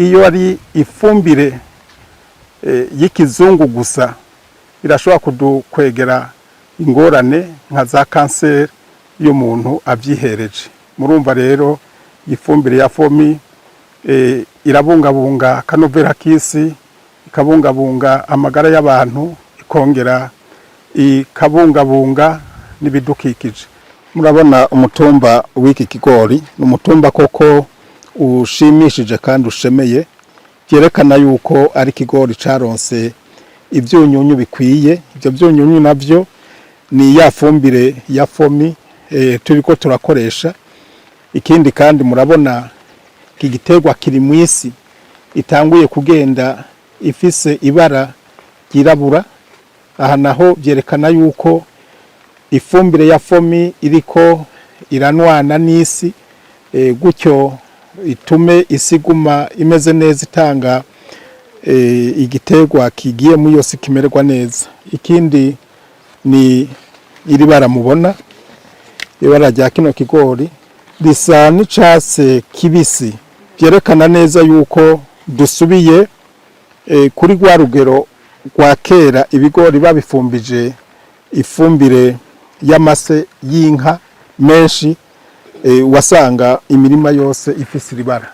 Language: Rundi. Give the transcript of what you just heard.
iyo ari ifumbire y'ikizungu gusa irashobora kudukwegera ingorane nka za kanseri iyo umuntu avyihereje. Murumva rero ifumbire ya fomi irabungabunga kanovera k'isi, ikabungabunga amagara y'abantu, ikongera ikabungabunga n'ibidukikije. Murabona umutumba w'iki kigori n'umutumba koko ushimishije kandi ushemeye, byerekana yuko ari kigori caronse ivyunyunyu bikwiye. Ivyo vyunyunyu navyo ni ya fumbire ya fomi turiko turakoresha. Ikindi kandi murabona iki giterwa kiri mw'isi itanguye kugenda ifise ibara ryirabura. Aha naho byerekana yuko ifumbire ya fomi iriko iranwana n'isi, gutyo itume isiguma imeze neza, itanga igiterwa kigiye mu yose kimererwa neza. Ikindi ni iri bara mubona, ibara rya kino kigori risa n'icatsi kibisi, byerekana neza yuko dusubiye kuri rwa rugero rwa kera ibigori babifumbije ifumbire y'amase y'inka menshi, wasanga imirima yose ifise iribara.